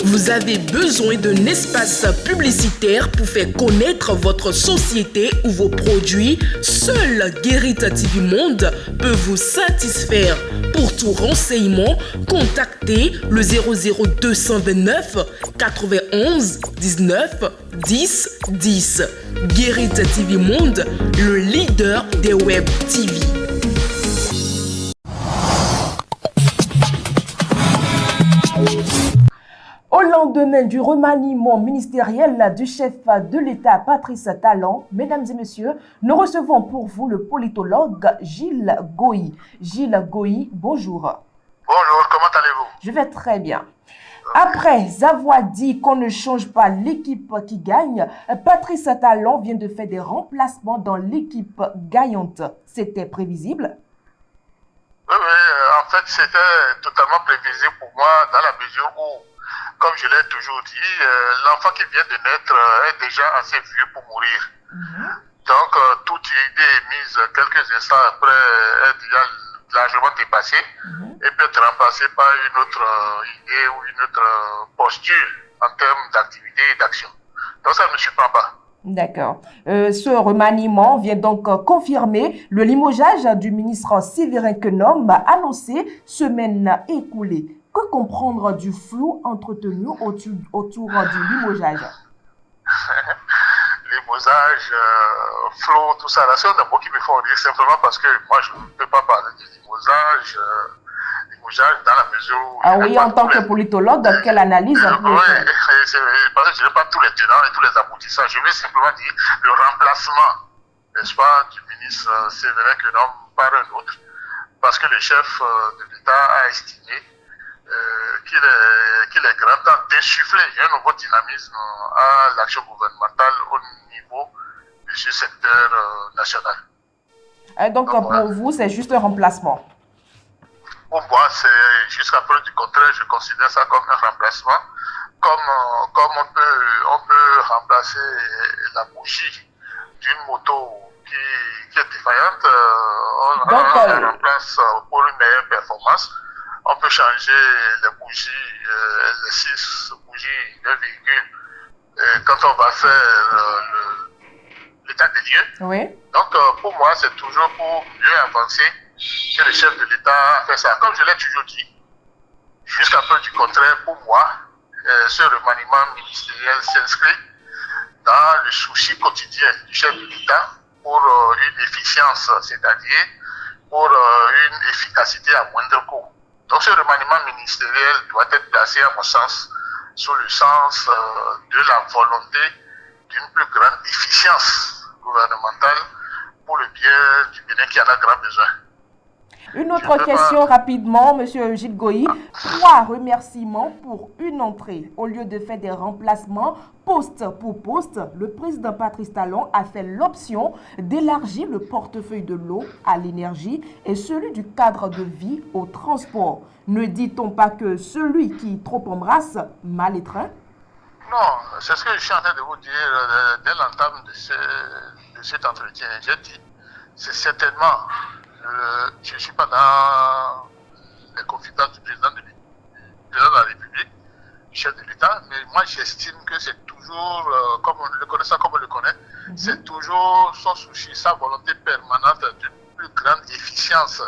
Vous avez besoin d'un espace publicitaire pour faire connaître votre société ou vos produits? Seul Guérit TV Monde peut vous satisfaire. Pour tout renseignement, contactez le 00229 91 19 10 10. Guérit TV Monde, le leader des web TV. Au lendemain du remaniement ministériel du chef de l'État Patrice Talon, mesdames et messieurs, nous recevons pour vous le politologue Gilles Goï. Gilles Goï, bonjour. Bonjour, comment allez-vous? Je vais très bien. Après avoir dit qu'on ne change pas l'équipe qui gagne, Patrice Talon vient de faire des remplacements dans l'équipe gagnante. C'était prévisible? Oui, en fait, c'était totalement prévisible pour moi dans la mesure où, comme je l'ai toujours dit, l'enfant qui vient de naître est déjà assez vieux pour mourir. Donc, toute idée émise quelques instants après est déjà largement dépassée et peut être remplacée par une autre idée ou une autre posture en termes d'activité et d'action. Donc, ça ne me surprend pas. D'accord. Ce remaniement vient donc confirmer le limogeage du ministre Séverin Quenom annoncé semaine écoulée. Que comprendre du flou entretenu autour du limogeage? Limogeage, flou, tout ça, là, c'est un mot qui me font rire simplement parce que moi, je ne peux pas parler de limogeage dans la mesure où... Ah oui, en tant que politologue, quelle analyse oui, parce que je n'ai pas tous les tenants et tous les aboutissants. Je vais simplement dire le remplacement, n'est-ce pas, du ministre Séverin Quenom par un autre, parce que le chef de l'État a estimé qu'il est grand temps d'insuffler un nouveau dynamisme à l'action gouvernementale au niveau de ce secteur national. Donc, pour vous, c'est juste un remplacement? Pour moi, c'est jusqu'à preuve du contraire, je considère ça comme un remplacement. Comme on peut remplacer la bougie d'une moto qui est défaillante, on la remplace pour une meilleure performance. On peut changer les bougies, les 6 bougies d'un véhicule quand on va faire l'état des lieux. Oui. Donc, pour moi, c'est toujours pour mieux avancer que le chef de l'État a fait ça. Comme je l'ai toujours dit, jusqu'à peu du contraire, pour moi, ce remaniement ministériel s'inscrit dans le souci quotidien du chef de l'État pour une efficience, c'est-à-dire pour une efficacité à moindre coût. Donc ce remaniement ministériel doit être placé, à mon sens, sous le sens de la volonté d'une plus grande efficience gouvernementale pour le bien du Bénin qui en a grand besoin. Une autre question rapidement, Monsieur Gilles Goï. 3 remerciements pour une entrée. Au lieu de faire des remplacements poste pour poste, le président Patrice Talon a fait l'option d'élargir le portefeuille de l'eau à l'énergie et celui du cadre de vie au transport. Ne dit-on pas que celui qui trop embrasse mal étreint? Non, c'est ce que je suis en train de vous dire dès l'entame de cet entretien. J'ai dit, c'est certainement... je ne suis pas dans les confidences du président de la République, du chef de l'État, mais moi j'estime que c'est toujours, comme on le connaît, c'est toujours son souci, sa volonté permanente d'une plus grande efficience,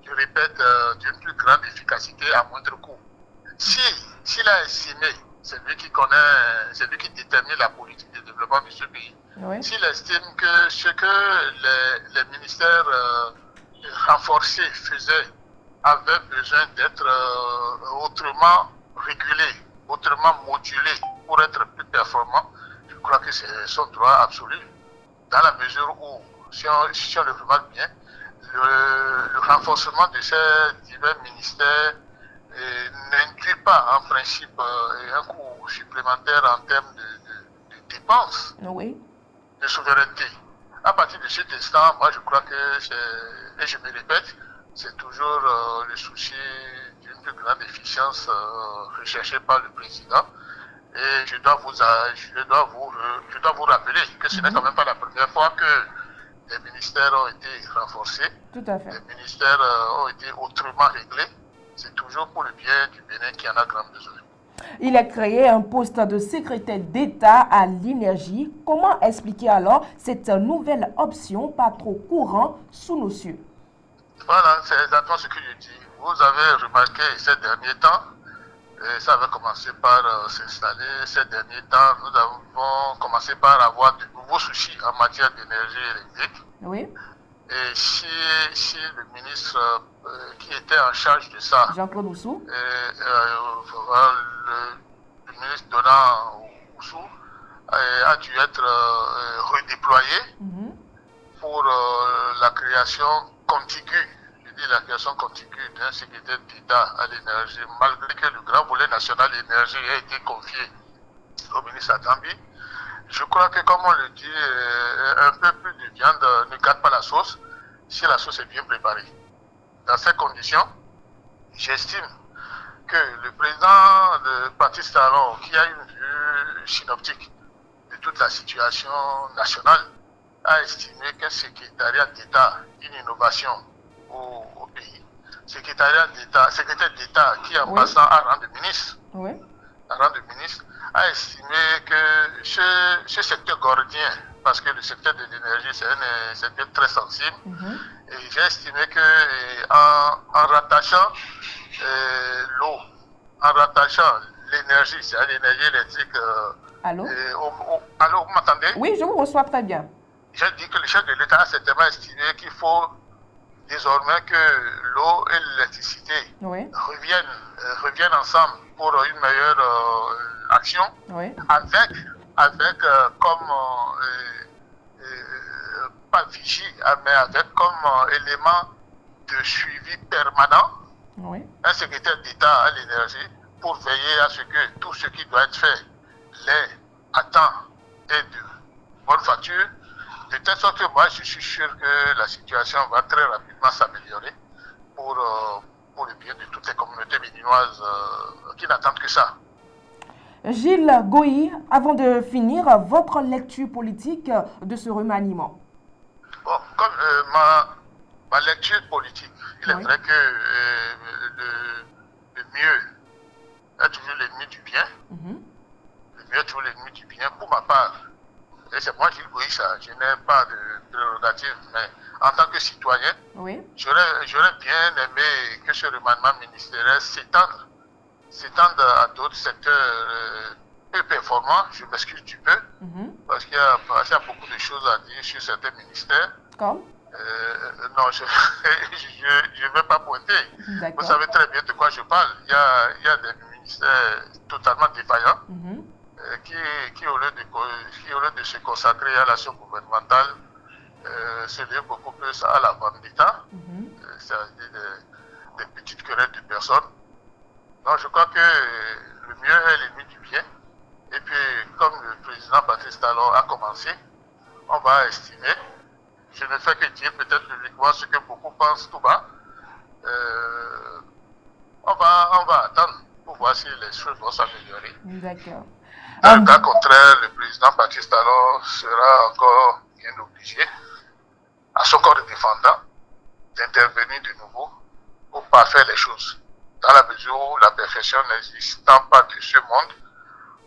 je répète, d'une plus grande efficacité à moindre coût. S'il a estimé, c'est lui qui connaît, c'est lui qui détermine la politique de développement de ce pays, s'il estime que ce que les ministères renforcés faisaient avait besoin d'être autrement régulé, autrement modulé pour être plus performant, je crois que c'est son droit absolu. Dans la mesure où, si on le remarque bien, le renforcement de ces divers ministères n'inclut pas en principe un coût supplémentaire en termes de dépenses, de souveraineté. À partir de cet instant, moi je crois que et je me répète, c'est toujours le souci d'une plus grande efficience recherchée par le président. Et je dois vous rappeler que ce n'est quand même pas la première fois que les ministères ont été renforcés. Tout à fait. Les ministères ont été autrement réglés. C'est toujours pour le bien du Bénin qui en a grand besoin. Il a créé un poste de secrétaire d'État à l'énergie. Comment expliquer alors cette nouvelle option pas trop courante sous nos cieux? Voilà, c'est exactement ce que je dis. Vous avez remarqué ces derniers temps, et ça avait commencé par s'installer. Ces derniers temps, nous avons commencé par avoir de nouveaux soucis en matière d'énergie électrique. Oui. Et si le ministre qui était en charge de ça, Jean-Claude Oussou, le ministre Donald Oussou, a dû être redéployé pour la création contiguë, je dis la création contiguë d'un secrétaire d'État à l'énergie, malgré que le grand volet national énergie a été confié au ministre Atambi. Je crois que, comme on le dit, un peu plus de viande ne gâte pas la sauce si la sauce est bien préparée. Dans ces conditions, j'estime que le président de Patrice Talon, qui a une vue synoptique de toute la situation nationale, a estimé qu'un secrétariat d'État, une innovation au pays, secrétaire d'État qui en passant à rang de ministre, a estimé que ce secteur gordien, parce que le secteur de l'énergie c'est un secteur très sensible, et j'ai estimé que en rattachant l'eau, en rattachant l'énergie, c'est-à-dire l'énergie électrique. Allô? Allô, vous m'entendez? Oui, je vous reçois très bien. J'ai dit que le chef de l'État a certainement estimé qu'il faut désormais que l'eau et l'électricité reviennent ensemble pour une meilleure action, avec comme pas vigie, mais avec comme élément de suivi permanent un secrétaire d'État à l'énergie pour veiller à ce que tout ce qui doit être fait l'est à temps et de bonne facture, de telle sorte que moi je suis sûr que la situation va très rapidement s'améliorer pour le bien de toutes les communautés béninoises qui n'attendent que ça. Gilles Goï, avant de finir, votre lecture politique de ce remaniement? Bon, comme ma lecture politique, il est vrai que le mieux est toujours l'ennemi du bien. Le mieux est toujours l'ennemi du bien. Pour ma part, et c'est moi Gilles Goï, je n'ai pas de prérogative, mais en tant que citoyen, j'aurais bien aimé que ce remaniement ministériel s'étende à d'autres secteurs peu performants. Je m'excuse du peu, parce qu'il y a beaucoup de choses à dire sur certains ministères. Comme non, je ne vais pas pointer. Vous savez très bien de quoi je parle. Il y a des ministères totalement défaillants qui au lieu de se consacrer à l'action gouvernementale, se livrent beaucoup plus à la vendetta, c'est-à-dire des petites querelles de personnes. Donc je crois que le mieux est l'ennemi du bien. Et puis, comme le président Patrice Talon a commencé, on va estimer. Je ne fais que dire peut-être publiquement ce que beaucoup pensent tout bas. On va attendre pour voir si les choses vont s'améliorer. D'accord. Dans le cas contraire, le président Patrice Talon sera encore bien obligé, à son corps défendant, d'intervenir de nouveau pour parfaire les choses. Dans la mesure où la perfection n'existant pas de ce monde,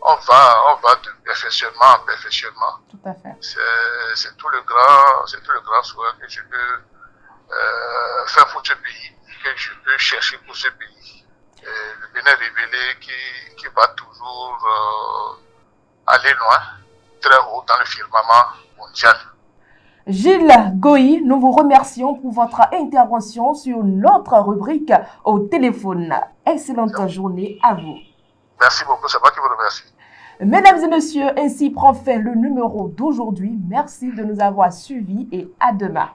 on va de perfectionnement en perfectionnement. Tout à fait. C'est tout le grand souhait que je peux faire pour ce pays, que je peux chercher pour ce pays. Le Bénin révélé qui va toujours aller loin, très haut dans le firmament mondial. Gilles Goï, nous vous remercions pour votre intervention sur notre rubrique au téléphone. Excellente journée à vous. Merci beaucoup, c'est moi qui vous remercie. Mesdames et messieurs, ainsi prend fin le numéro d'aujourd'hui. Merci de nous avoir suivis et à demain.